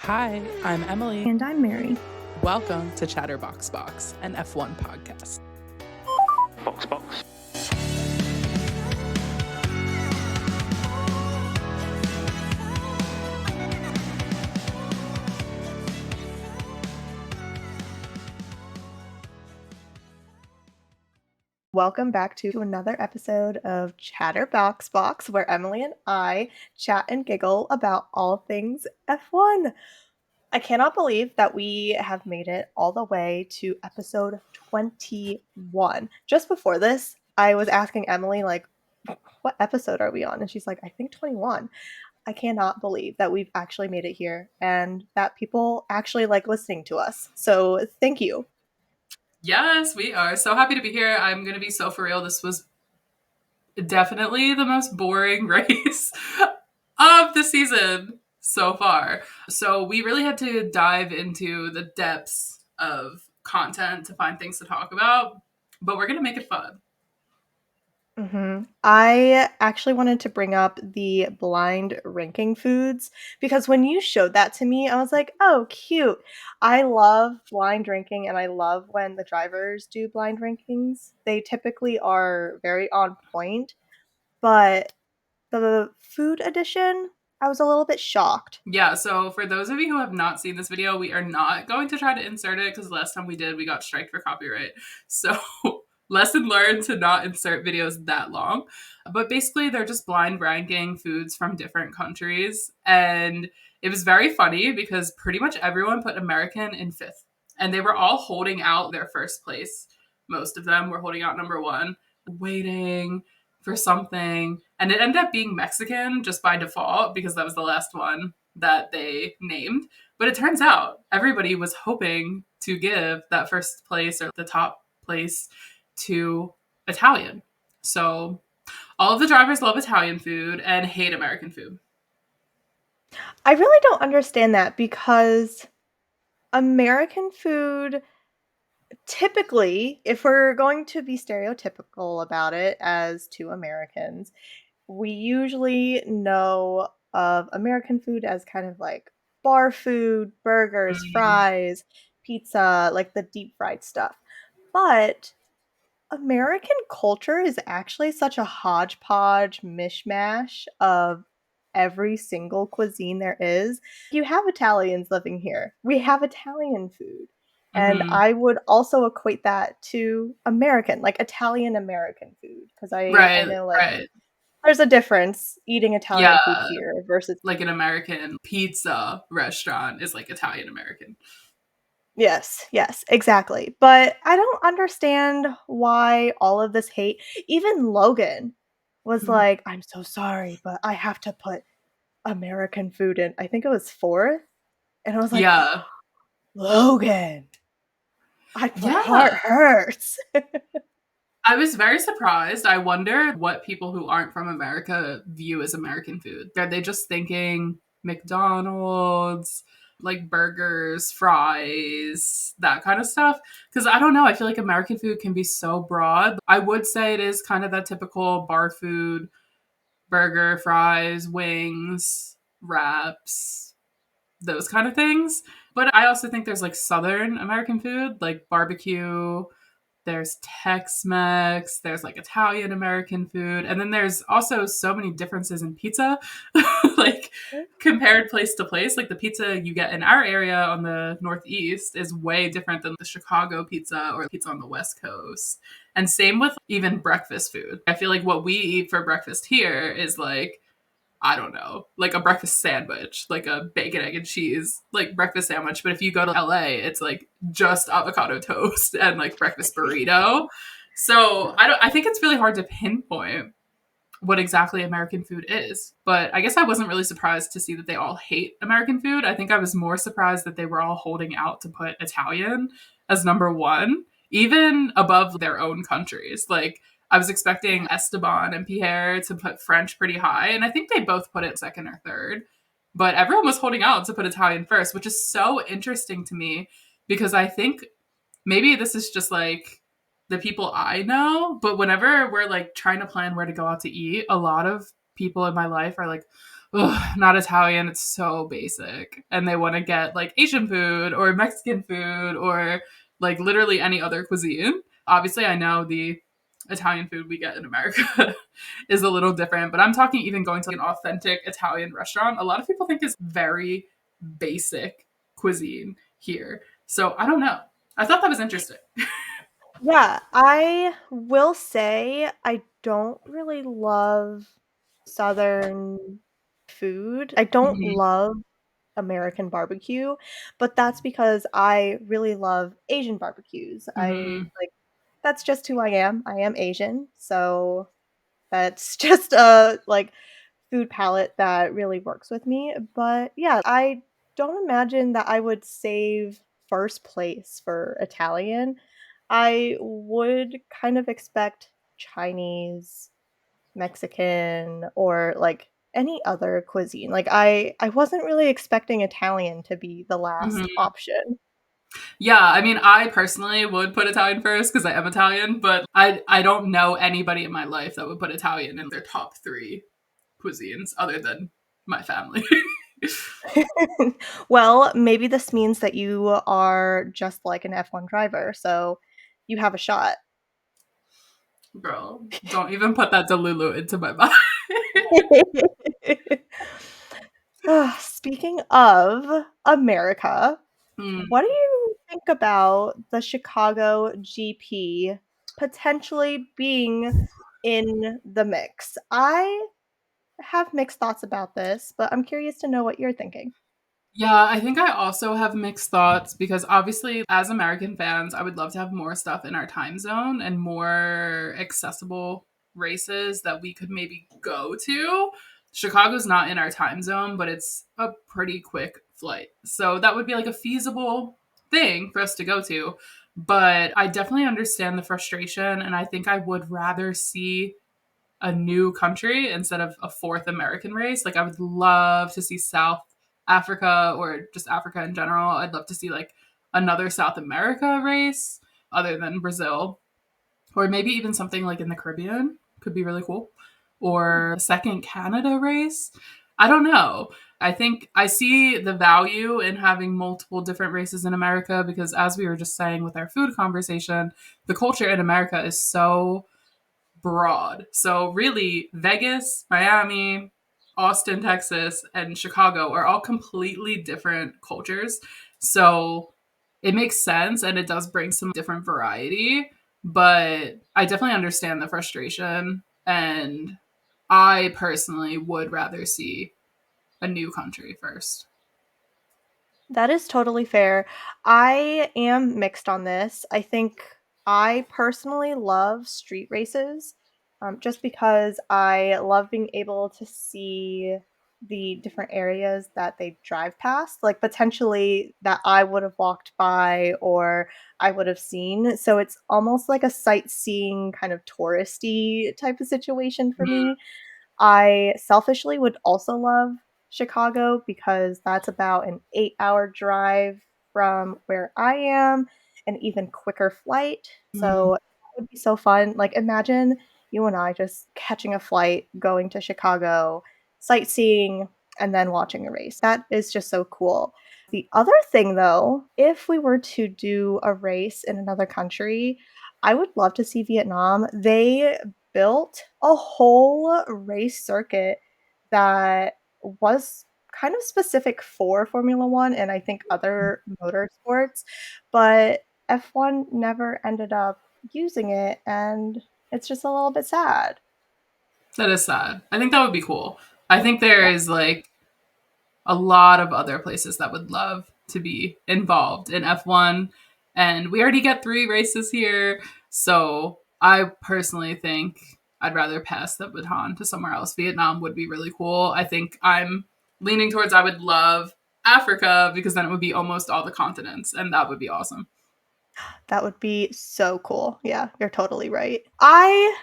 Hi, I'm Emily. And I'm Mary. Welcome to Chatterbox Box, an F1 podcast. Box. Welcome back to another episode of Chatterbox Box, where Emily and I chat and giggle about all things F1. I cannot believe that we have made it all the way to episode 21. Just before this, I was asking Emily, what episode are we on? And she's like, I think 21. I cannot believe that we've actually made it here and that people actually like listening to us. So thank you. Yes, we are so happy to be here. I'm going to be so for real. This was definitely the most boring race of the season so far. So we really had to dive into the depths of content to find things to talk about, but we're going to make it fun. I actually wanted to bring up the blind ranking foods because when you showed that to me, I was like, oh, cute. I love blind ranking and I love when the drivers do blind rankings. They typically are very on point, but the food edition, I was a little bit shocked. Yeah, so for those of you who have not seen this video, we are not going to try to insert it because last time we did, we got striked for copyright. So lesson learned to not insert videos that long. But basically, they're just blind ranking foods from different countries. And it was very funny because pretty much everyone put American in fifth. And they were all holding out their first place. Most of them were holding out number one, waiting for something. And it ended up being Mexican just by default because that was the last one that they named. But it turns out everybody was hoping to give that first place or the top place to Italian. So all of the drivers love Italian food and hate American food. I really don't understand that because American food typically, if we're going to be stereotypical about it as two Americans, we usually know of American food as kind of like bar food, burgers, fries, pizza, like the deep fried stuff. But American culture is actually such a hodgepodge mishmash of every single cuisine there is. You have Italians living here. We have Italian food. And Mm-hmm. I would also equate that to American, like Italian American food, because I Right, know like right. there's a difference eating Italian Yeah, food here versus like an American pizza restaurant is like Italian American. yes, exactly. But I don't understand why all of this hate. Even Logan was like, I'm so sorry, but I have to put American food in. I think it was fourth. And I was like, Yeah. Logan, my heart Yeah. hurts. I was very surprised. I wonder what people who aren't from America view as American food. Are they just thinking McDonald's, like burgers, fries, that kind of stuff? Because I don't know. I feel like American food can be so broad. I would say it is kind of that typical bar food, burger, fries, wings, wraps, those kind of things. But I also think there's like Southern American food, like barbecue, there's Tex-Mex, there's like Italian American food, and then there's also so many differences in pizza, like compared place to place. Like the pizza you get in our area on the Northeast is way different than the Chicago pizza or pizza on the West Coast. And same with even breakfast food. I feel like what we eat for breakfast here is like I don't know, like a breakfast sandwich, like a bacon, egg, and cheese, like breakfast sandwich. But if you go to LA, it's like just avocado toast and like breakfast burrito. So I think it's really hard to pinpoint what exactly American food is. But I guess I wasn't really surprised to see that they all hate American food. I think I was more surprised that they were all holding out to put Italian as number one, even above their own countries. Like I was expecting Esteban and Pierre to put French pretty high, and I think they both put it second or third. But everyone was holding out to put Italian first, which is so interesting to me because I think maybe this is just like the people I know, but whenever we're like trying to plan where to go out to eat, a lot of people in my life are like, ugh, not Italian. It's so basic. And they want to get like Asian food or Mexican food or like literally any other cuisine. Obviously, I know the Italian food we get in America is a little different, but I'm talking even going to like an authentic Italian restaurant. A lot of people think is very basic cuisine here. So I don't know. I thought that was interesting. Yeah, I will say I don't really love Southern food. I don't Mhm, love American barbecue, but that's because I really love Asian barbecues. I mhm, like that's just who I am. I am Asian, so that's just a like food palette that really works with me. But yeah, I don't imagine that I would save first place for Italian. I would kind of expect Chinese, Mexican, or like any other cuisine. Like I wasn't really expecting Italian to be the last mhm. option. Yeah, I mean, I personally would put Italian first because I am Italian, but I don't know anybody in my life that would put Italian in their top three cuisines other than my family. Well, maybe this means that you are just like an F1 driver, so you have a shot. Girl, don't even put that Delulu into my mind. Speaking of America, Mm, what do you think about the Chicago GP potentially being in the mix? I have mixed thoughts about this, but I'm curious to know what you're thinking. Yeah, I think I also have mixed thoughts because obviously, as American fans, I would love to have more stuff in our time zone and more accessible races that we could maybe go to. Chicago's not in our time zone, but it's a pretty quick flight. So that would be like a feasible thing for us to go to. But I definitely understand the frustration, and I think I would rather see a new country instead of a fourth American race. Like I would love to see South Africa or just Africa in general. I'd love to see like another South America race other than Brazil, or maybe even something like in the Caribbean could be really cool, or a second Canada race. I don't know. I think I see the value in having multiple different races in America because, as we were just saying with our food conversation, the culture in America is so broad. So really, Vegas, Miami, Austin, Texas, and Chicago are all completely different cultures. So it makes sense and it does bring some different variety, but I definitely understand the frustration and I personally would rather see a new country first. That is totally fair. I am mixed on this. I think I personally love street races, just because I love being able to see the different areas that they drive past, like potentially that I would have walked by or I would have seen. So it's almost like a sightseeing kind of touristy type of situation for Mhm. me. I selfishly would also love Chicago because that's about an 8-hour drive from where I am, an even quicker flight. Mhm. So that would be so fun. Like, imagine you and I just catching a flight, going to Chicago, sightseeing, and then watching a race. That is just so cool. The other thing, though, if we were to do a race in another country, I would love to see Vietnam. They built a whole race circuit that was kind of specific for Formula 1 and I think other motorsports, but F1 never ended up using it, and it's just a little bit sad. That is sad. I think that would be cool. I think there is like a lot of other places that would love to be involved in F1. And we already get 3 races here. So I personally think I'd rather pass the baton to somewhere else. Vietnam would be really cool. I think I'm leaning towards I would love Africa because then it would be almost all the continents. And that would be awesome. That would be so cool. Yeah, you're totally right. I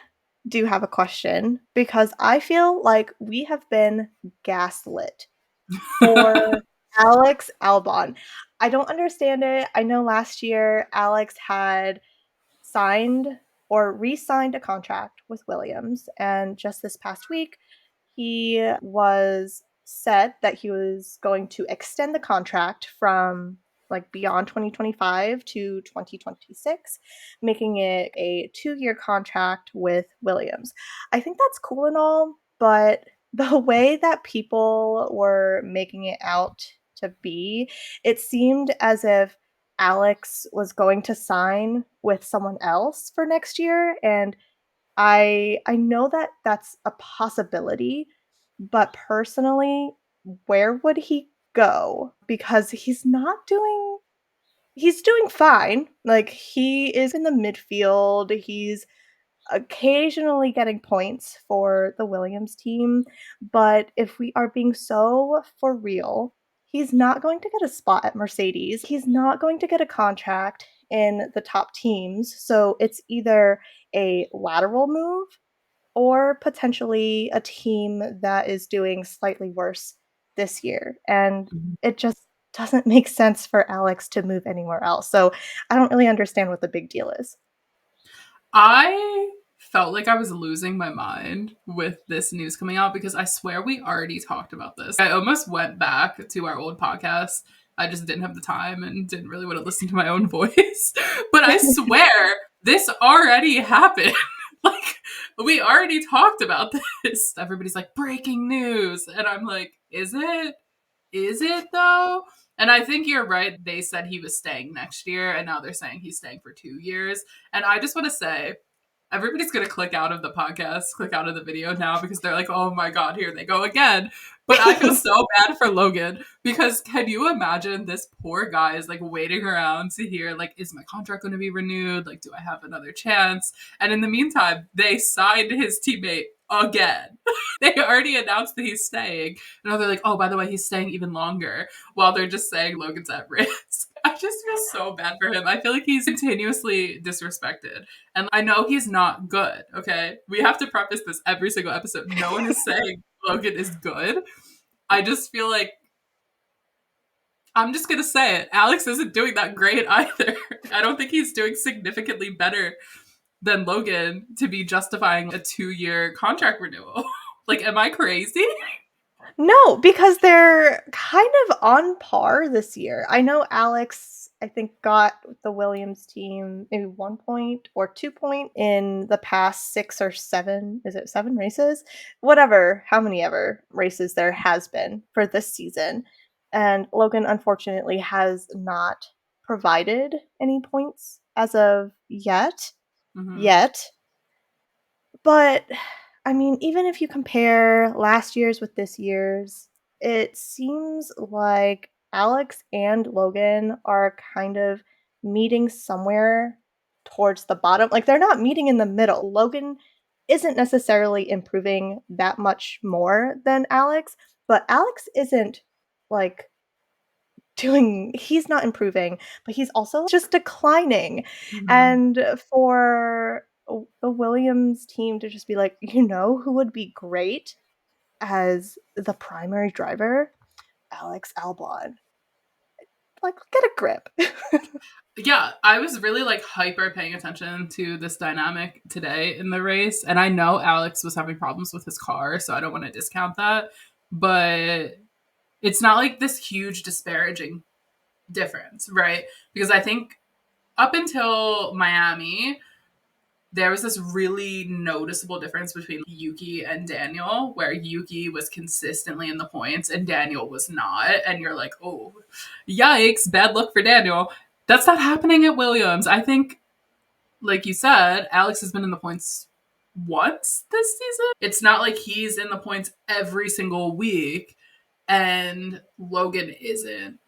do have a question because I feel like we have been gaslit for Alex Albon. I don't understand it. I know last year Alex had signed or re-signed a contract with Williams, and just this past week, he was said that he was going to extend the contract from like beyond 2025 to 2026, making it a 2-year contract with Williams. I think that's cool and all, but the way that people were making it out to be, it seemed as if Alex was going to sign with someone else for next year, and I know that that's a possibility, but personally, where would he go? Because he's doing fine. Like, he is in the midfield, he's occasionally getting points for the Williams team, but if we are being so for real, he's not going to get a spot at Mercedes. He's not going to get a contract in the top teams. So it's either a lateral move or potentially a team that is doing slightly worse this year. And it just doesn't make sense for Alex to move anywhere else. So I don't really understand what the big deal is. I felt like I was losing my mind with this news coming out because I swear we already talked about this. I almost went back to our old podcast. I just didn't have the time and didn't really want to listen to my own voice. But I swear this already happened. Like, we already talked about this. Everybody's like, breaking news. And I'm like, is it? Is it though? And I think you're right. They said he was staying next year, and now they're saying he's staying for 2 years. And I just want to say, everybody's going to click out of the podcast, click out of the video now because they're like, oh my God, here they go again. But I feel so bad for Logan because can you imagine this poor guy is like waiting around to hear, like, is my contract going to be renewed? Like, do I have another chance? And in the meantime, they signed his teammate again. They already announced that he's staying. And now they're like, oh, by the way, he's staying even longer while they're just saying Logan's at risk. I just feel so bad for him. I feel like he's continuously disrespected. And I know he's not good, okay? We have to preface this every single episode. No one is saying Logan is good. I just feel like I'm just going to say it. Alex isn't doing that great either. I don't think he's doing significantly better than Logan to be justifying a 2-year contract renewal. Like, am I crazy? No, because they're kind of on par this year. I know Alex, I think, got the Williams team maybe 1 point or 2 point in the past 6 or 7, is it 7 races? Whatever, how many ever races there has been for this season. And Logan, unfortunately, has not provided any points as of yet. Yet. But I mean, even if you compare last year's with this year's, it seems like Alex and Logan are kind of meeting somewhere towards the bottom. Like, they're not meeting in the middle. Logan isn't necessarily improving that much more than Alex, but Alex isn't like he's not improving, but he's also just declining. And for the Williams team to just be like, you know who would be great as the primary driver? Alex Albon. Like, get a grip. Yeah, I was really like hyper paying attention to this dynamic today in the race. And I know Alex was having problems with his car, so I don't want to discount that. But it's not like this huge disparaging difference, right? Because I think up until Miami, there was this really noticeable difference between Yuki and Daniel, where Yuki was consistently in the points and Daniel was not. And you're like, oh, yikes, bad luck for Daniel. That's not happening at Williams. I think, like you said, Alex has been in the points once this season. It's not like he's in the points every single week and Logan isn't.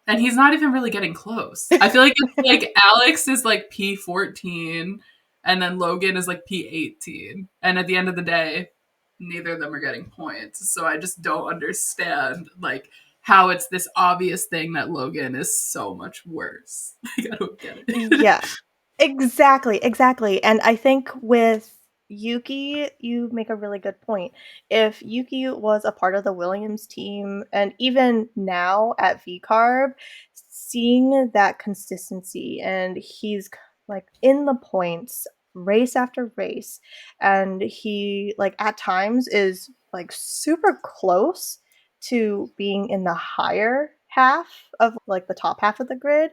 And he's not even really getting close. I feel like it's like Alex is like P14 and then Logan is like P18. And at the end of the day, neither of them are getting points. So I just don't understand like how it's this obvious thing that Logan is so much worse. Like, I don't get it. Yeah. Exactly. And I think with Yuki, you make a really good point. If Yuki was a part of the Williams team, and even now at VCarb, seeing that consistency, and he's like in the points race after race, and he like at times is like super close to being in the higher half of like the top half of the grid,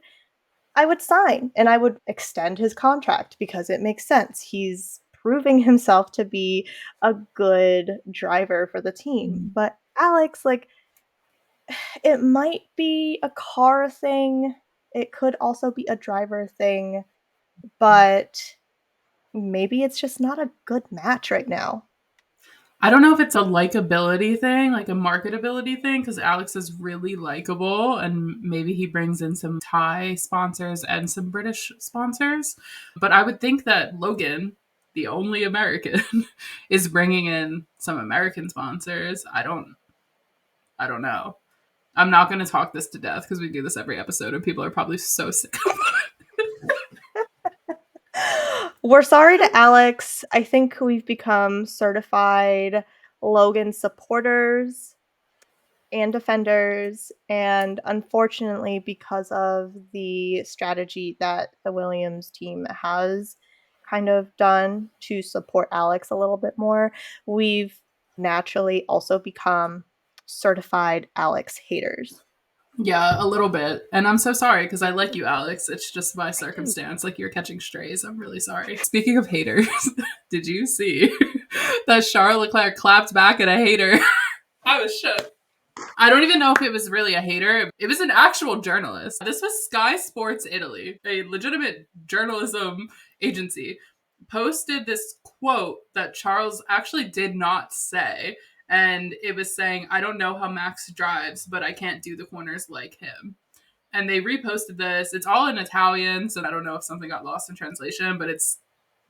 I would sign and I would extend his contract because it makes sense. He's proving himself to be a good driver for the team. But Alex, like, it might be a car thing. It could also be a driver thing, but maybe it's just not a good match right now. I don't know if it's a likability thing, like a marketability thing, because Alex is really likable and maybe he brings in some Thai sponsors and some British sponsors. But I would think that Logan, the only American, is bringing in some American sponsors. I don't know. I'm not going to talk this to death because we do this every episode and people are probably so sick of We're sorry to Alex. I think we've become certified Logan supporters and defenders. And unfortunately, because of the strategy that the Williams team has kind of done to support Alex a little bit more, we've naturally also become certified Alex haters. Yeah, a little bit. And I'm so sorry because I like you, Alex. It's just by circumstance. Like you're catching strays. I'm really sorry. Speaking of haters, did you see that Charles Leclerc clapped back at a hater? I was shook. I don't even know if it was really a hater. It was an actual journalist. This was Sky Sports Italy, a legitimate journalism agency, posted this quote that Charles actually did not say. And it was saying, I don't know how Max drives, but I can't do the corners like him. And they reposted this. It's all in Italian, so I don't know if something got lost in translation, but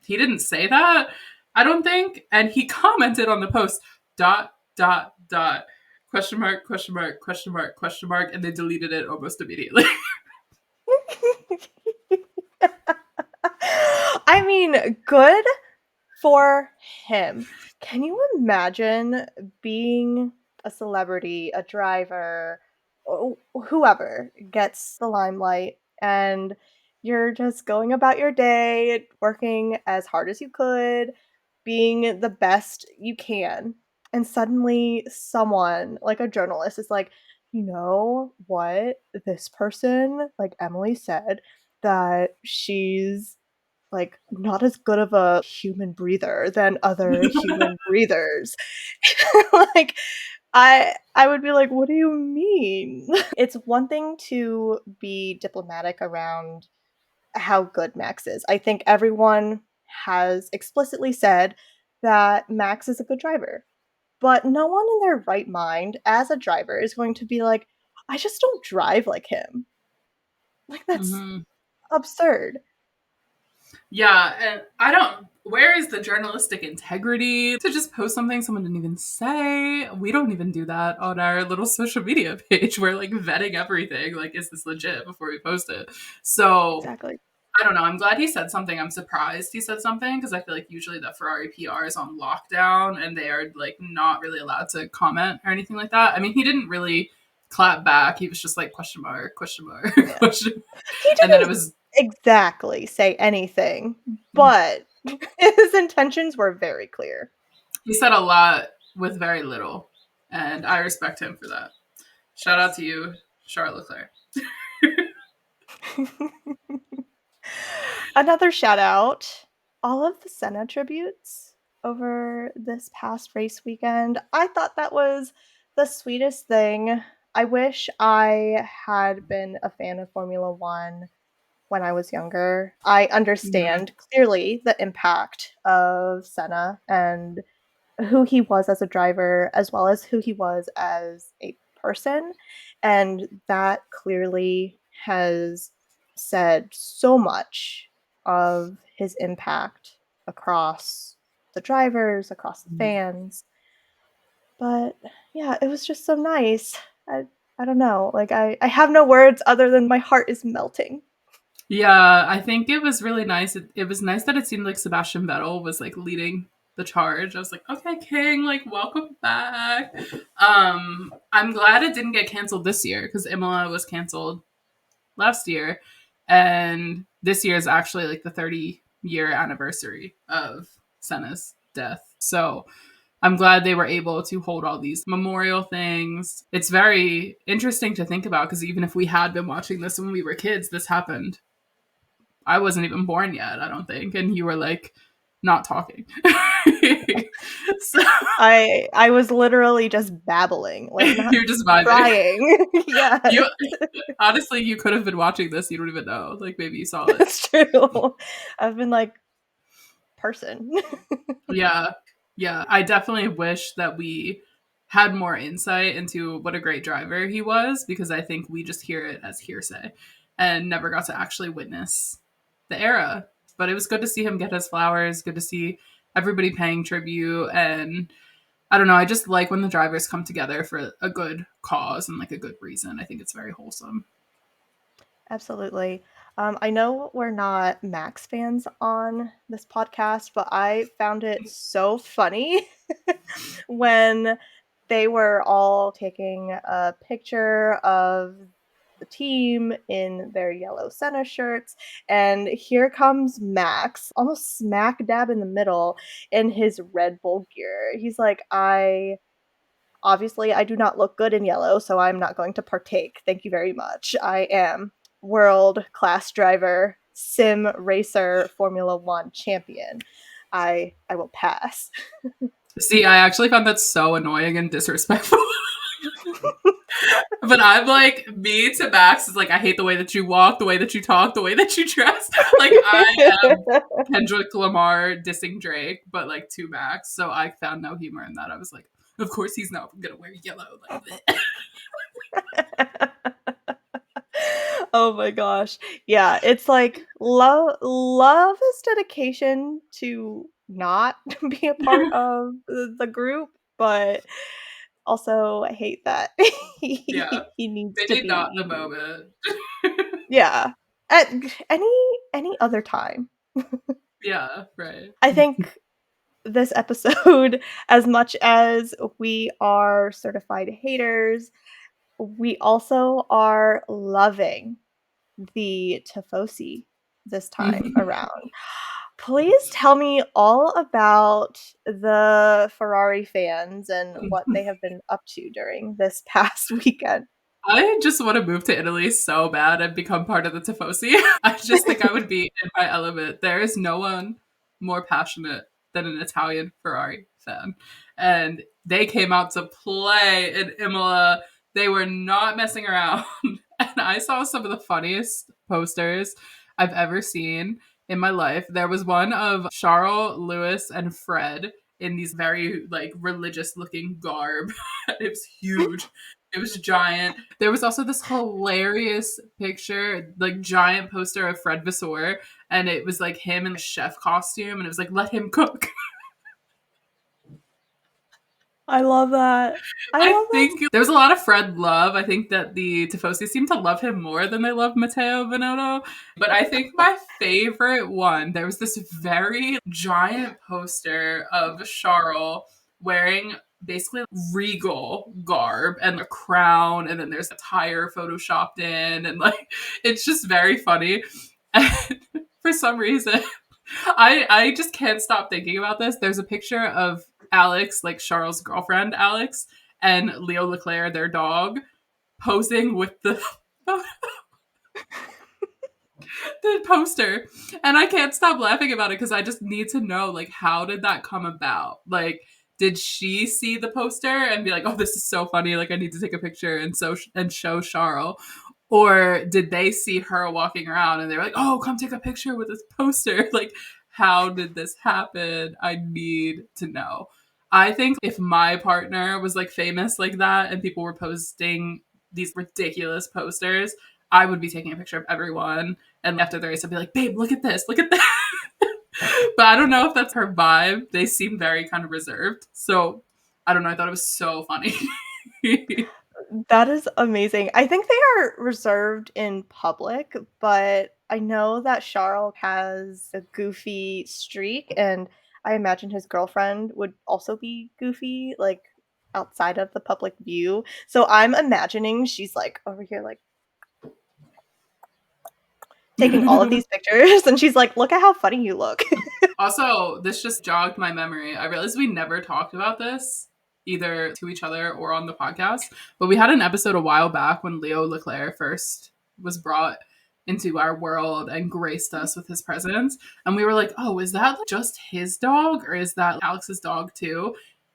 he didn't say that, I don't think. And he commented on the post, dot, dot, dot, question mark, question mark, question mark, question mark, and they deleted it almost immediately. I mean, good for him. Can you imagine being a celebrity, a driver, whoever gets the limelight, and you're just going about your day, working as hard as you could, being the best you can, and suddenly someone, like a journalist, is like, you know what? This person, like Emily said, that she's like not as good of a human breather than other human breathers. Like I would be like, "What do you mean?" It's one thing to be diplomatic around how good Max is. I think everyone has explicitly said that Max is a good driver. But no one in their right mind as a driver is going to be like, "I just don't drive like him." Like that's Mhm. absurd. Yeah, and where is the journalistic integrity to just post something someone didn't even say? We don't even do that on our little social media page. We're like vetting everything. Like, is this legit before we post it? So Exactly. I don't know. I'm glad he said something. I'm surprised he said something because I feel like usually the Ferrari PR is on lockdown and they are like not really allowed to comment or anything like that. I mean, he didn't really clap back. He was just like question mark, question mark, Yeah. question. He And then it didn't was exactly say anything, but his intentions were very clear. he said a lot with very little, and I respect him for that. Shout out Yes. to you, Charles Leclerc. Another shout out, all of the Senna tributes over this past race weekend. I thought that was the sweetest thing. I wish I had been a fan of Formula One when I was younger. I Mhm. understand clearly the impact of Senna and who he was as a driver as well as who he was as a person, and that clearly has said so much of his impact across the drivers, across the fans. But yeah, it was just so nice. I don't know, like I have no words other than my heart is melting. Yeah, I think it was really nice. It was nice that it seemed like Sebastian Vettel was like leading the charge. I was like, okay, King, like welcome back. I'm glad it didn't get canceled this year because Imola was canceled last year, and this year is actually like the 30-year anniversary of Senna's death. So I'm glad they were able to hold all these memorial things. It's very interesting to think about because even if we had been watching this when we were kids, this happened. I wasn't even born yet, I don't think. And you were like not talking. So I was literally just babbling, like not you're just vibing. crying. Yeah, You honestly, you could have been watching this. You don't even know. Like maybe you saw it. that's true. I've been like, person. Yeah. Yeah. I definitely wish that we had more insight into what a great driver he was because I think we just hear it as hearsay and never got to actually witness the era. But it was good to see him get his flowers, good to see everybody paying tribute. And I don't know, I just like when the drivers come together for a good cause and like a good reason. I think it's very wholesome. Absolutely. I know we're not Max fans on this podcast, but I found it so funny when they were all taking a picture of the team in their yellow Senna shirts, and here comes Max, almost smack dab in the middle, in his Red Bull gear. He's like, obviously, I do not look good in yellow, so I'm not going to partake. Thank you very much. I am world class driver, sim racer, Formula One champion. I will pass. See, I actually found that so annoying and disrespectful. But I'm like, me to Max is like, I hate the way that you walk, the way that you talk, the way that you dress. Like, I am Kendrick Lamar dissing Drake, but like to Max. So I found no humor in that. I was like, of course he's not gonna wear yellow. Like, Oh my gosh. Yeah, it's like love is dedication to not be a part of the group, but also I hate that yeah, he needs to maybe not in the be. moment. Yeah. At any other time. Yeah, right. I think this episode, as much as we are certified haters, we also are loving the Tifosi this time around. Please tell me all about the Ferrari fans and what they have been up to during this past weekend. I just want to move to Italy so bad and become part of the Tifosi. I just think I would be in my element. There is no one more passionate than an Italian Ferrari fan. And they came out to play in Imola. They were not messing around. And I saw some of the funniest posters I've ever seen in my life. There was one of Charles, Lewis, and Fred in these very like religious looking garb. It was huge. It was giant. There was also this hilarious picture, like giant poster of Fred Vasseur, and it was like him in a chef costume, and it was like, let him cook. I love that. I I love that. think there was a lot of Fred love. I think that the Tifosi seem to love him more than they love Matteo Binotto. But I think my favorite one, there was this very giant poster of Charles wearing basically regal garb and a crown, and then there's a tire photoshopped in, and like it's just very funny. And for some reason, I just can't stop thinking about this. There's a picture of Alex, like Charles' girlfriend, Alex, and Leo Leclerc, their dog, posing with the poster. And I can't stop laughing about it because I just need to know, like, how did that come about? Like, did she see the poster and be like, "Oh, this is so funny! Like, I need to take a picture and show Charles," or did they see her walking around and they're like, "Oh, come take a picture with this poster"? Like, how did this happen? I need to know. I think if my partner was like famous like that and people were posting these ridiculous posters, I would be taking a picture of everyone. And after the race, I'd be like, "Babe, look at this, look at that." But I don't know if that's her vibe. They seem very kind of reserved. So I don't know. I thought it was so funny. That is amazing. I think they are reserved in public, but I know that Charles has a goofy streak, and I imagine his girlfriend would also be goofy, like outside of the public view. So I'm imagining she's like over here, like taking all of these pictures, and she's like, "Look at how funny you look." Also, this just jogged my memory. I realized we never talked about this either to each other or on the podcast, but we had an episode a while back when Leo Leclerc first was brought into our world and graced us with his presence. And we were like, oh, is that just his dog or is that Alex's dog too?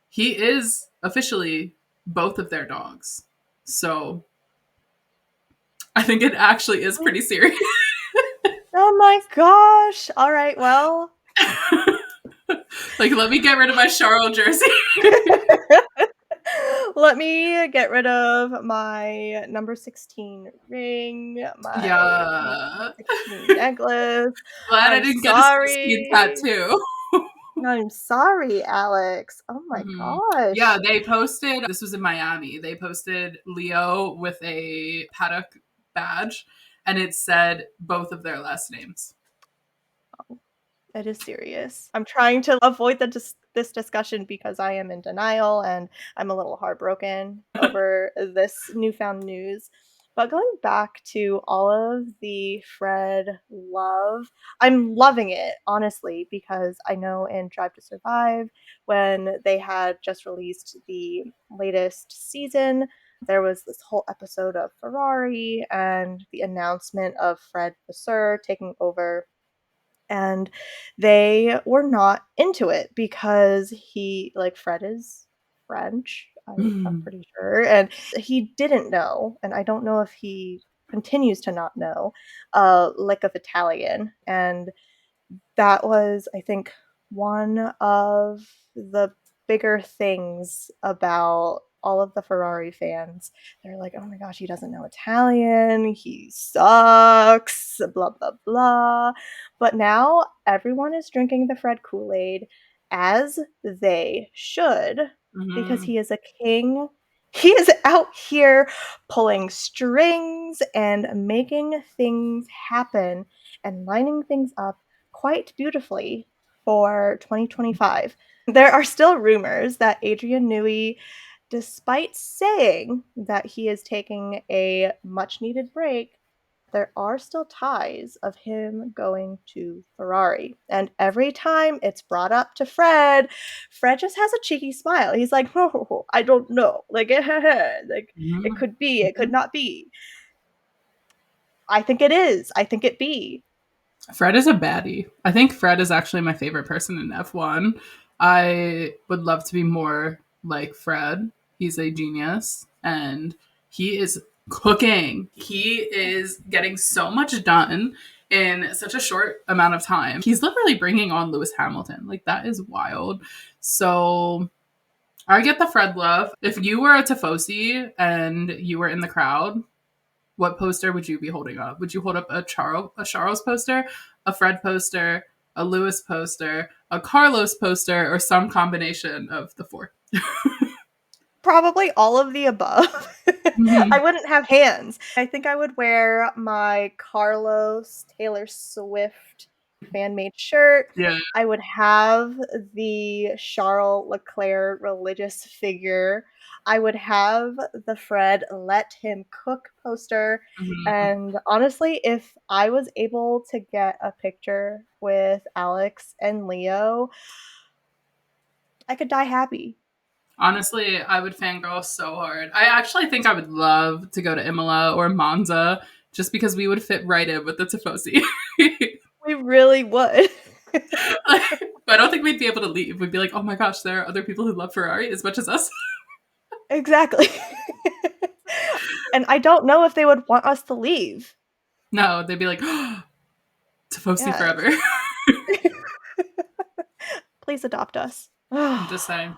He is officially both of their dogs. So I think it actually is pretty serious. Oh my gosh. All right, well. Like, let me get rid of my Charles jersey. Let me get rid of my number 16 ring, my Yeah. 16 necklace. Glad I I'm didn't get a 16 sorry. tattoo. I'm sorry, Alex. Oh my gosh. Yeah, they posted, this was in Miami, they posted Leo with a paddock badge and it said both of their last names. It is serious. I'm trying to avoid this discussion because I am in denial and I'm a little heartbroken over this newfound news. But going back to all of the Fred love, I'm loving it, honestly, because I know in Drive to Survive, when they had just released the latest season, there was this whole episode of Ferrari and the announcement of Fred Vasseur taking over, and they were not into it because Fred is French, I'm pretty sure, and he didn't know, and I don't know if he continues to not know, lick of Italian, and that was, I think, one of the bigger things about all of the Ferrari fans. They're like, "Oh my gosh, he doesn't know Italian. He sucks, blah, blah, blah." But now everyone is drinking the Fred Kool-Aid, as they should, because he is a king. He is out here pulling strings and making things happen and lining things up quite beautifully for 2025. There are still rumors that Adrian Newey, despite saying that he is taking a much needed break, there are still ties of him going to Ferrari. And every time it's brought up to Fred, Fred just has a cheeky smile. He's like, "Oh, I don't know. Like, it could be, it could not be." I think it is. I think it be. Fred is a baddie. I think Fred is actually my favorite person in F1. I would love to be more like Fred. He's a genius and he is cooking. He is getting so much done in such a short amount of time. He's literally bringing on Lewis Hamilton. Like, that is wild. So I get the Fred love. If you were a Tifosi and you were in the crowd, what poster would you be holding up? Would you hold up a Charles poster, a Fred poster, a Lewis poster, a Carlos poster, or some combination of the four? Probably all of the above. Mhm. I wouldn't have hands. I think I would wear my Carlos Taylor Swift fan-made shirt. Yeah. I would have the Charles Leclerc religious figure. I would have the Fred Let Him Cook poster. Mhm. And honestly, if I was able to get a picture with Alex and Leo, I could die happy. Honestly, I would fangirl so hard. I actually think I would love to go to Imola or Monza just because we would fit right in with the Tifosi. We really would. But I don't think we'd be able to leave. We'd be like, oh my gosh, there are other people who love Ferrari as much as us. Exactly. And I don't know if they would want us to leave. No, they'd be like, oh, Tifosi Yes. forever. Please adopt us. I'm just saying.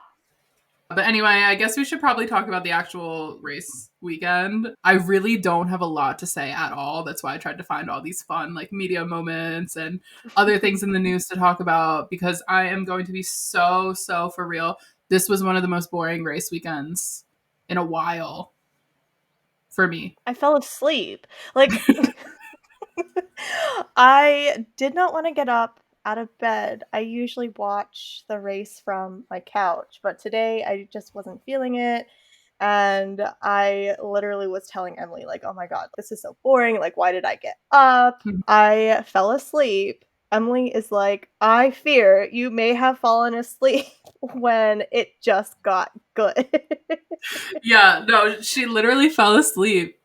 But anyway, I guess we should probably talk about the actual race weekend. I really don't have a lot to say at all. That's why I tried to find all these fun, like, media moments and other things in the news to talk about, because I am going to be so for real. This was one of the most boring race weekends in a while for me. I fell asleep. Like, I did not want to get up out of bed. I usually watch the race from my couch, but today I just wasn't feeling it. And I literally was telling Emily, like, oh my God, this is so boring. Like, why did I get up? I fell asleep. Emily is like, I fear you may have fallen asleep when it just got good. Yeah, no, she literally fell asleep.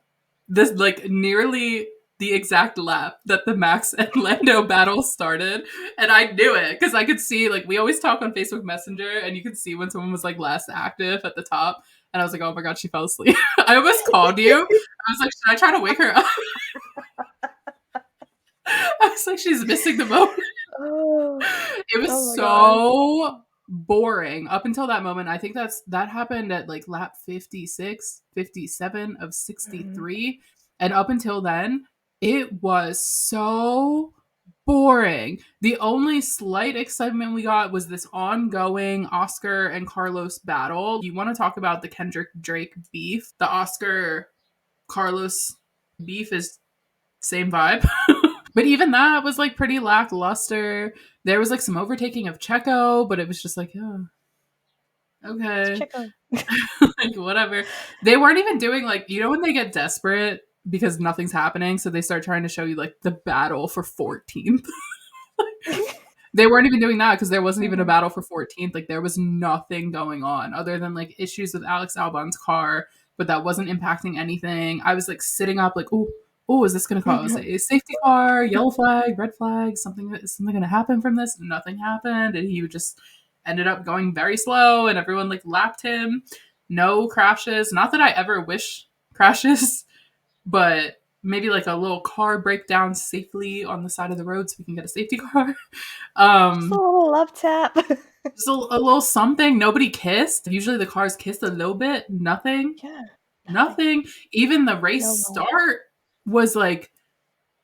This like nearly the exact lap that the Max and Lando battle started, and I knew it because I could see like we always talk on Facebook Messenger, and you could see when someone was like less active at the top, and I was like, oh my god, she fell asleep. I almost called you. I was like, should I try to wake her up? I was like, she's missing the moment. Oh, It was oh my God. so boring up until that moment. I think that happened at like lap 56, 57 of 63. And up until then, it was so boring. The only slight excitement we got was this ongoing Oscar and Carlos battle. You want to talk about the Kendrick Drake beef? The Oscar Carlos beef is same vibe. But even that was like pretty lackluster. There was like some overtaking of Checo, but it was just like, oh, It's okay. Chico. Like, whatever. They weren't even doing like, you know, when they get desperate because nothing's happening, so they start trying to show you like the battle for 14th. They weren't even doing that because there wasn't even a battle for 14th. Like, there was nothing going on other than like issues with Alex Albon's car, but that wasn't impacting anything. I was like sitting up, like, oh, is this going to cause a safety car, yellow flag, red flag? Is something going to happen from this? Nothing happened, and he just ended up going very slow, and everyone like lapped him. No crashes. Not that I ever wish crashes, but maybe like a little car breakdown safely on the side of the road so we can get a safety car. Just a little love tap. Just a little something. Nobody kissed. Usually the cars kissed a little bit. Nothing. Yeah. Nothing. Even the race No. start was like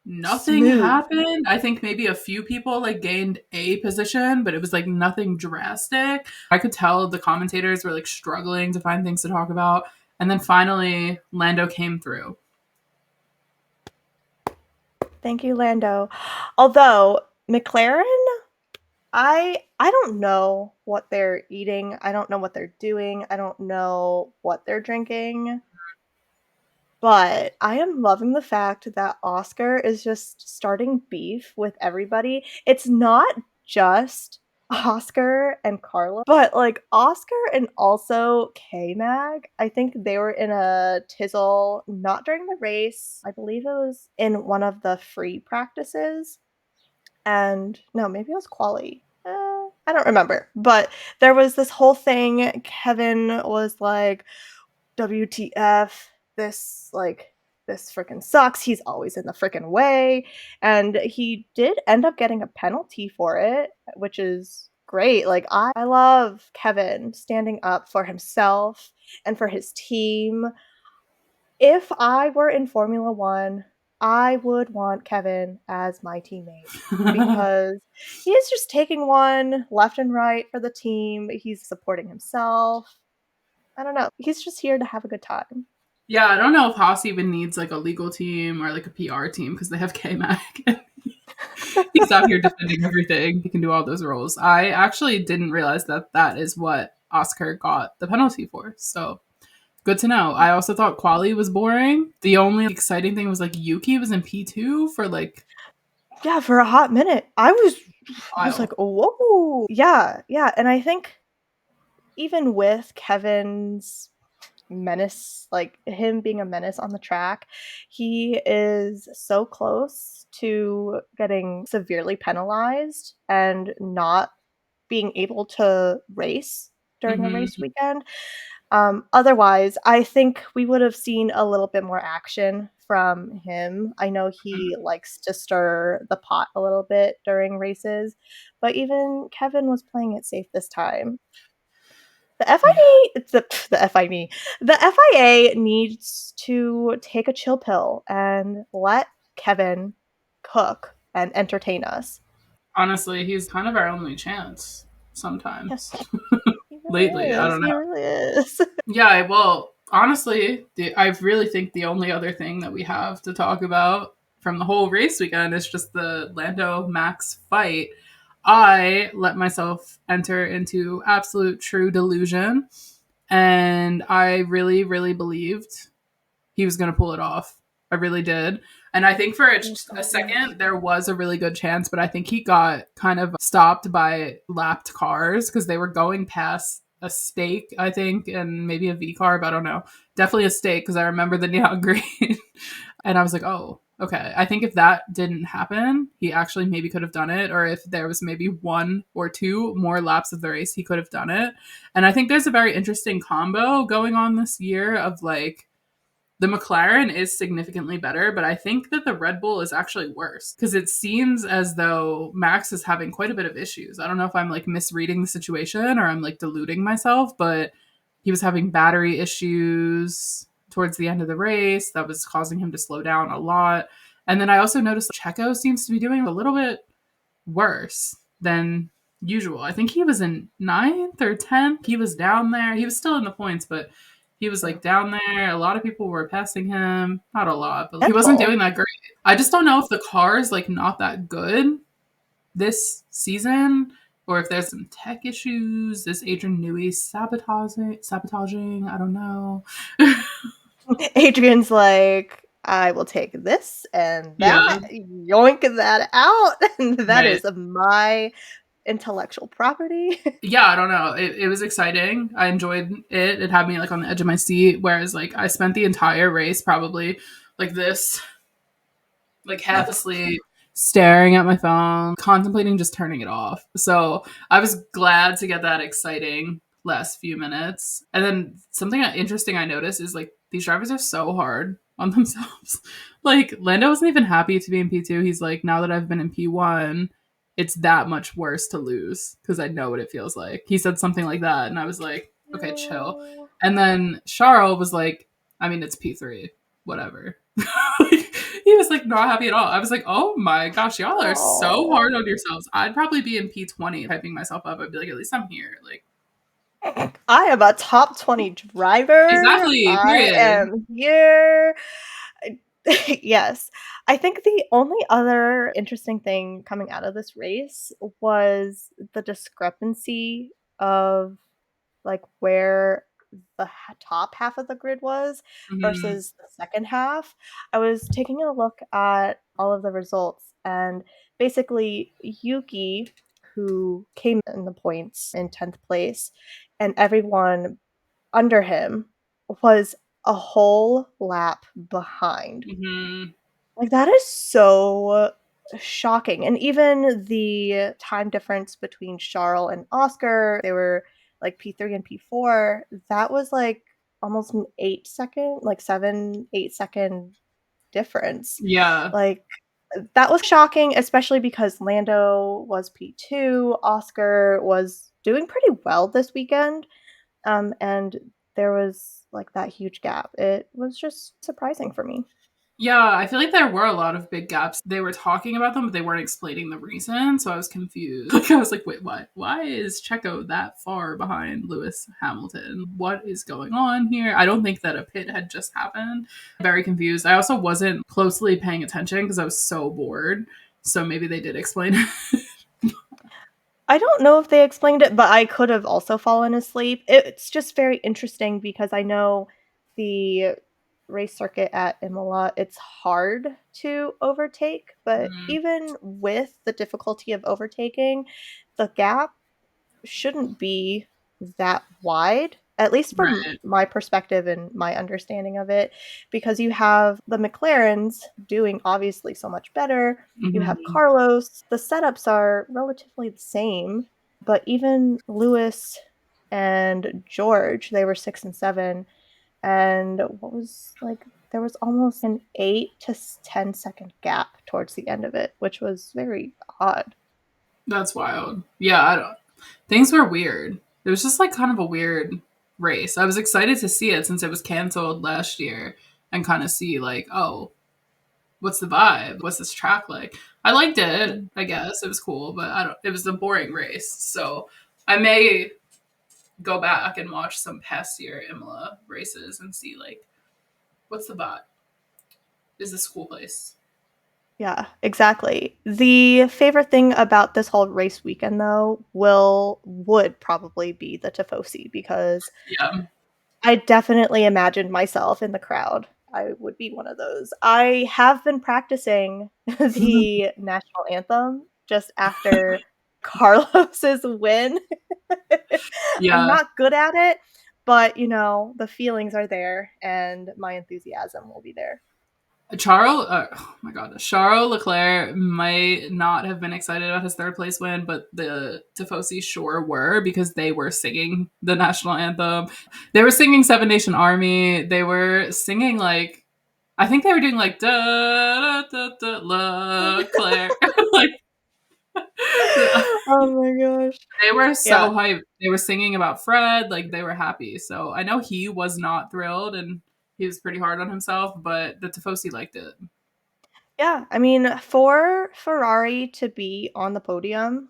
nothing Smooth. happened. I think maybe a few people like gained a position, but it was like nothing drastic. I could tell the commentators were like struggling to find things to talk about. And then finally, Lando came through. Thank you, Lando. Although McLaren, I don't know what they're eating. I don't know what they're doing. I don't know what they're drinking. But I am loving the fact that Oscar is just starting beef with everybody. It's not just Oscar and Carla, but like Oscar and also K-Mag. I think they were in a tizzle, not during the race. I believe it was in one of the free practices. And no, maybe it was quali. I don't remember. But there was this whole thing. Kevin was like, WTF, this freaking sucks. He's always in the freaking way. And he did end up getting a penalty for it, which is great. Like, I love Kevin standing up for himself and for his team. If I were in Formula One, I would want Kevin as my teammate because he is just taking one left and right for the team. He's supporting himself. I don't know. He's just here to have a good time. Yeah, I don't know if Haas even needs like a legal team or like a PR team because they have K-Mac. He's out here defending everything. He can do all those roles. I actually didn't realize that that is what Oscar got the penalty for. So good to know. I also thought quali was boring. The only exciting thing was like Yuki was in P2 for like for a hot minute. I was like, whoa. Yeah. And I think even with Kevin's menace, like him being a menace on the track, he is so close to getting severely penalized and not being able to race during a race weekend. Otherwise, I think we would have seen a little bit more action from him. I know he likes to stir the pot a little bit during races, but even Kevin was playing it safe this time. The FIA, the FIA needs to take a chill pill and let Kevin cook and entertain us. Honestly, he's kind of our only chance sometimes. He Lately, I don't know. He really is. Yeah, well, honestly, I really think the only other thing that we have to talk about from the whole race weekend is just the Lando Max fight. I let myself enter into absolute true delusion And I really, really believed he was going to pull it off. I really did. And I think for a second, there was a really good chance, but I think he got kind of stopped by lapped cars because they were going past a stake, I think, and maybe a V carb. I don't know. Definitely a stake because I remember the neon green. And I was like, oh, okay. I think if that didn't happen, he actually maybe could have done it. Or if there was maybe 1 or 2 more laps of the race, he could have done it. And I think there's a very interesting combo going on this year of like, the McLaren is significantly better, but I think that the Red Bull is actually worse because it seems as though Max is having quite a bit of issues. I don't know if I'm like misreading the situation or I'm like deluding myself, but he was having battery issues towards the end of the race that was causing him to slow down a lot. And then I also noticed Checo seems to be doing a little bit worse than usual. I think he was in 9th or 10th. He was down there. He was still in the points, but he was like down there. A lot of people were passing him. Not a lot, but he wasn't doing that great. I just don't know if the car is like not that good this season or if there's some tech issues. Is Adrian Newey sabotaging? I don't know. Adrian's like, I will take this and that, yoink that out, and that is my intellectual property. Yeah, I don't know. It was exciting. I enjoyed it. It had me like on the edge of my seat. Whereas like I spent the entire race probably like this, like half asleep, staring at my phone, contemplating just turning it off. So I was glad to get that exciting last few minutes. And then something interesting I noticed is like these drivers are so hard on themselves. Like Lando wasn't even happy to be in P2. He's like, now that I've been in P1, it's that much worse to lose because I know what it feels like. He said something like that, and I was like, okay, chill. And then Charles was like, I mean, it's P3, whatever. He was like not happy at all. I was like, oh my gosh, y'all are so hard on yourselves. I'd probably be in P20 hyping myself up. I'd be like, at least I'm here. Like, I am a top 20 driver. Exactly. I am here. Yes. I think the only other interesting thing coming out of this race was the discrepancy of like where the top half of the grid was versus the second half. I was taking a look at all of the results, and basically Yuki, who came in the points in 10th place, and everyone under him was a whole lap behind. Like, that is so shocking. And even the time difference between Charles and Oscar, they were like P3 and P4, that was like almost an 8-second, like 7-8 second difference. Yeah. Like, that was shocking, especially because Lando was P2, Oscar was doing pretty well this weekend, and there was like that huge gap. It was just surprising for me. Yeah, I feel like there were a lot of big gaps. They were talking about them, but they weren't explaining the reason. So I was confused. Like I was like, wait, what? Why is Checo that far behind Lewis Hamilton? What is going on here? I don't think that a pit had just happened. Very confused. I also wasn't closely paying attention because I was so bored. So maybe they did explain it. I don't know if they explained it, but I could have also fallen asleep. It's just very interesting because I know the race circuit at Imola, it's hard to overtake, but even with the difficulty of overtaking, the gap shouldn't be that wide, at least from my perspective and my understanding of it, because you have the McLarens doing obviously so much better. You have Carlos. The setups are relatively the same, but even Lewis and George, they were 6 and 7, and what was like there was almost an 8 to 10 second gap towards the end of it, which was very odd. That's wild. Yeah, things were weird. It was just like kind of a weird race. I was excited to see it since it was canceled last year and kind of see like, oh, what's the vibe? What's this track like? I liked it, I guess. It was cool, but it was a boring race. So I may go back and watch some past year Imola races and see like, what's the vibe? Is this a cool place? Yeah, exactly. The favorite thing about this whole race weekend, though, would probably be the Tifosi, because I definitely imagined myself in the crowd. I would be one of those. I have been practicing the national anthem just after Carlos's win. I'm Yeah. not good at it, but, the feelings are there and my enthusiasm will be there. Oh my god, Charles Leclerc might not have been excited about his third place win, but the Tifosi sure were because they were singing the national anthem. They were singing Seven Nation Army. They were singing like, I think they were doing like da da da da Leclerc. Like Oh my gosh. they were Yeah. so hyped. They were singing about Fred, like they were happy. So I know he was not thrilled and he was pretty hard on himself, but the Tifosi liked it. Yeah, I mean, for Ferrari to be on the podium,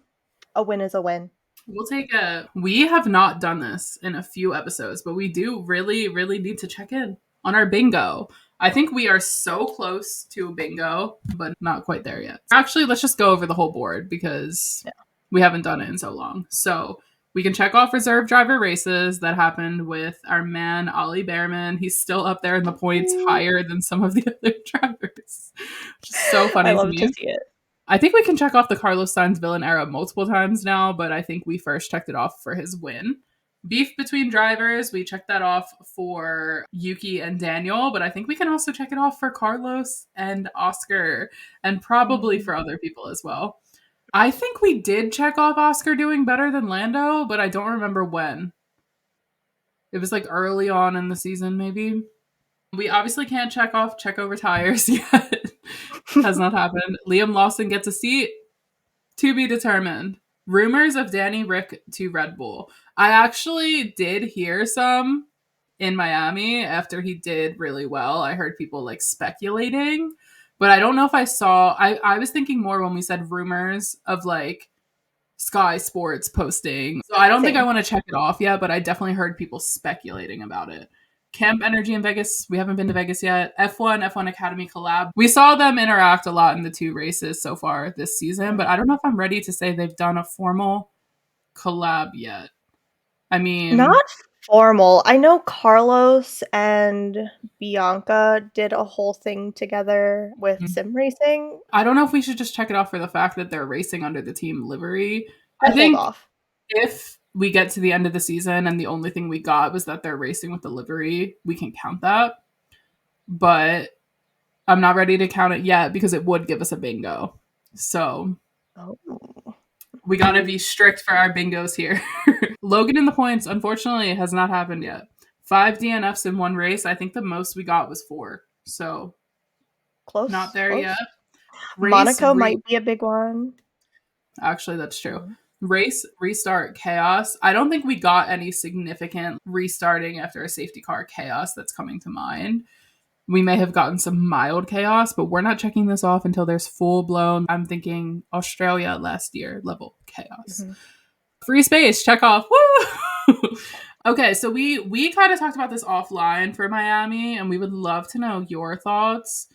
a win is a win. We'll take a. We have not done this in a few episodes, but we do really, really need to check in on our bingo. I think we are so close to bingo, but not quite there yet. Actually, let's just go over the whole board because Yeah. we haven't done it in so long. So we can check off reserve driver races that happened with our man, Ollie Behrman. He's still up there in the points higher than some of the other drivers, which is so funny I to love to me. see it. I think we can check off the Carlos Sainz villain era multiple times now, but I think we first checked it off for his win. Beef between drivers, we checked that off for Yuki and Daniel, but I think we can also check it off for Carlos and Oscar, and probably for other people as well. I think we did check off Oscar doing better than Lando, but I don't remember when. It was like early on in the season, maybe. We obviously can't check over tires yet. Has not happened. Liam Lawson gets a seat. To be determined. Rumors of Danny Rick to Red Bull. I actually did hear some in Miami after he did really well. I heard people like speculating, but I don't know if I saw. I was thinking more when we said rumors of like Sky Sports posting. So I don't think I Same. want to check it off yet, but I definitely heard people speculating about it. Camp Energy in Vegas. We haven't been to Vegas yet. F1 Academy collab. We saw them interact a lot in the two races so far this season, but I don't know if I'm ready to say they've done a formal collab yet. I mean, Not formal. I know Carlos and Bianca did a whole thing together with sim racing. I don't know if we should just check it off for the fact that they're racing under the team livery. I I'd hold think off. if we get to the end of the season and the only thing we got was that they're racing with the livery, we can count that. But I'm not ready to count it yet because it would give us a bingo. So Oh. we got to be strict for our bingos here. Logan in the points, unfortunately, has not happened yet. 5 DNFs in one race. I think the most we got was 4. So Close. not there close. yet. Monaco might be a big one. Actually, that's true. Race restart chaos. I don't think we got any significant restarting after a safety car chaos that's coming to mind. We may have gotten some mild chaos, but we're not checking this off until there's full blown, I'm thinking Australia last year level chaos. Mm-hmm. Free space, check off. Woo! Okay, so we kind of talked about this offline for Miami, and we would love to know your thoughts.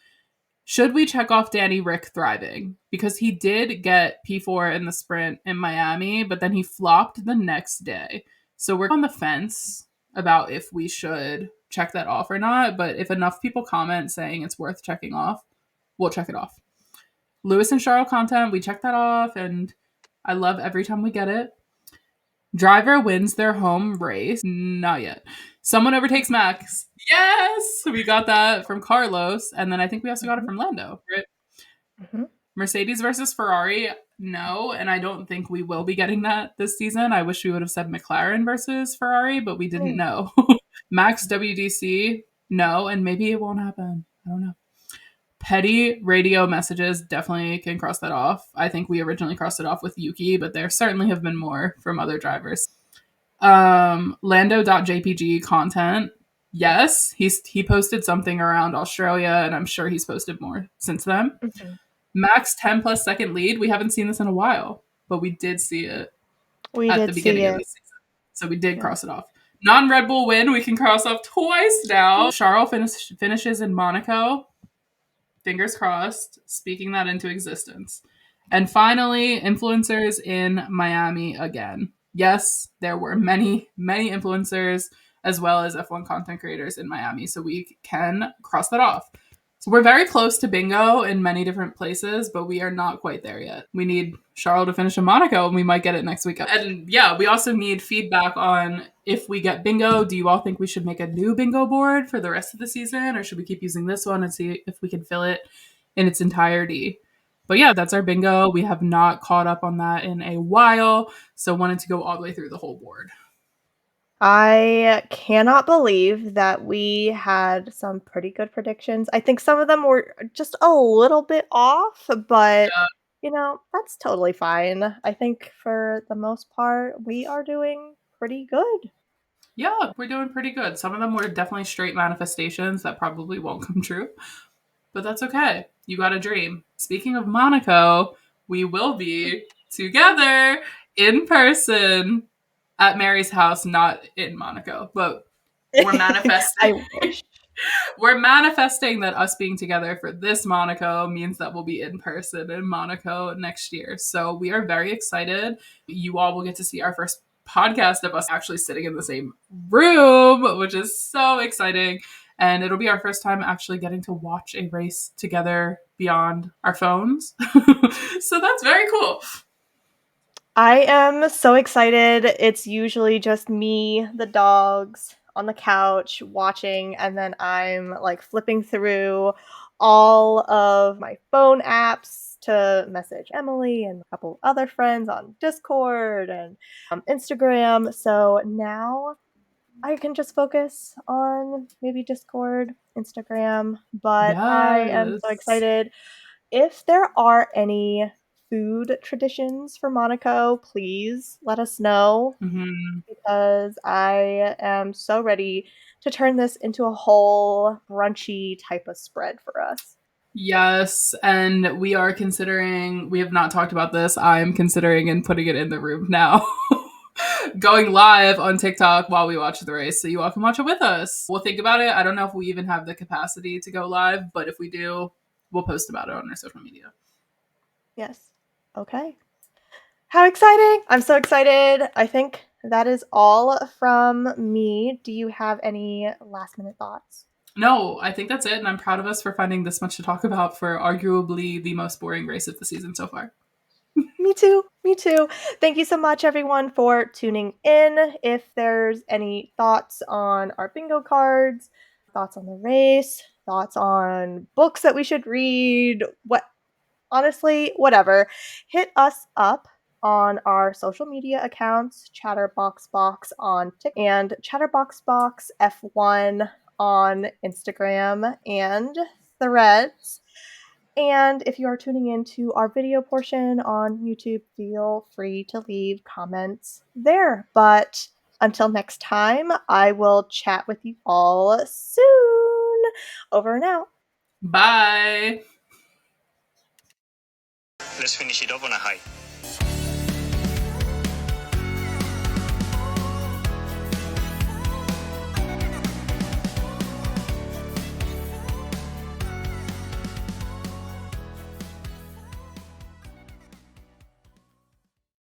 Should we check off Danny Rick thriving? Because he did get P4 in the sprint in Miami, but then he flopped the next day. So we're on the fence about if we should check that off or not. But if enough people comment saying it's worth checking off, we'll check it off. Lewis and Charles content, we check that off, and I love every time we get it. Driver wins their home race. Not yet. Someone overtakes Max. Yes! We got that from Carlos. And then I think we also got it from Lando, right? Mm-hmm. Mercedes versus Ferrari. No. And I don't think we will be getting that this season. I wish we would have said McLaren versus Ferrari, but we didn't know. Max WDC. No. And maybe it won't happen. I don't know. Petty radio messages, definitely can cross that off. I think we originally crossed it off with Yuki, but there certainly have been more from other drivers. Lando.jpg content. Yes, he posted something around Australia, and I'm sure he's posted more since then. Mm-hmm. Max 10 plus second lead. We haven't seen this in a while, but we did see it at the beginning of the season. So we did cross it off. Non-Red Bull win, we can cross off twice now. Charles finishes in Monaco. Fingers crossed, speaking that into existence. And finally, influencers in Miami again. Yes, there were many, many influencers. as well as F1 content creators in Miami. So we can cross that off. So we're very close to bingo in many different places, but we are not quite there yet. We need Charles to finish in Monaco, and we might get it next week. And yeah, we also need feedback on if we get bingo. Do you all think we should make a new bingo board for the rest of the season, or should we keep using this one and see if we can fill it in its entirety? But yeah, that's our bingo. We have not caught up on that in a while, so wanted to go all the way through the whole board. I cannot believe that we had some pretty good predictions. I think some of them were just a little bit off, but that's totally fine. I think for the most part, we are doing pretty good. Yeah, we're doing pretty good. Some of them were definitely straight manifestations that probably won't come true, but that's okay. You got a dream. Speaking of Monaco, we will be together in person at Mary's house, not in Monaco, but we're manifesting. I wish. We're manifesting that us being together for this Monaco means that we'll be in person in Monaco next year. So we are very excited. You all will get to see our first podcast of us actually sitting in the same room, which is so exciting. And it'll be our first time actually getting to watch a race together beyond our phones. So that's very cool. I am so excited. It's usually just me, the dogs, on the couch watching, and then I'm like flipping through all of my phone apps to message Emily and a couple other friends on Discord and Instagram. So now I can just focus on maybe Discord, Instagram, but I am so Yes. excited. If there are any food traditions for Monaco, please let us know because I am so ready to turn this into a whole brunchy type of spread for us. Yes, and we are considering, we have not talked about this, I'm considering and putting it in the room now. Going live on TikTok while we watch the race, so you all can watch it with us. We'll think about it. I don't know if we even have the capacity to go live, but if we do, we'll post about it on our social media. Yes. Okay. How exciting! I'm so excited. I think that is all from me. Do you have any last minute thoughts? No, I think that's it, and I'm proud of us for finding this much to talk about for arguably the most boring race of the season so far. Me too. Me too. Thank you so much, everyone, for tuning in. If there's any thoughts on our bingo cards, thoughts on the race, thoughts on books that we should read, honestly, whatever, hit us up on our social media accounts, Chatterboxbox on TikTok and Chatterboxbox F1 on Instagram and Threads. And if you are tuning into our video portion on YouTube, feel free to leave comments there. But until next time, I will chat with you all soon. Over and out. Bye! Let's finish it up on a high.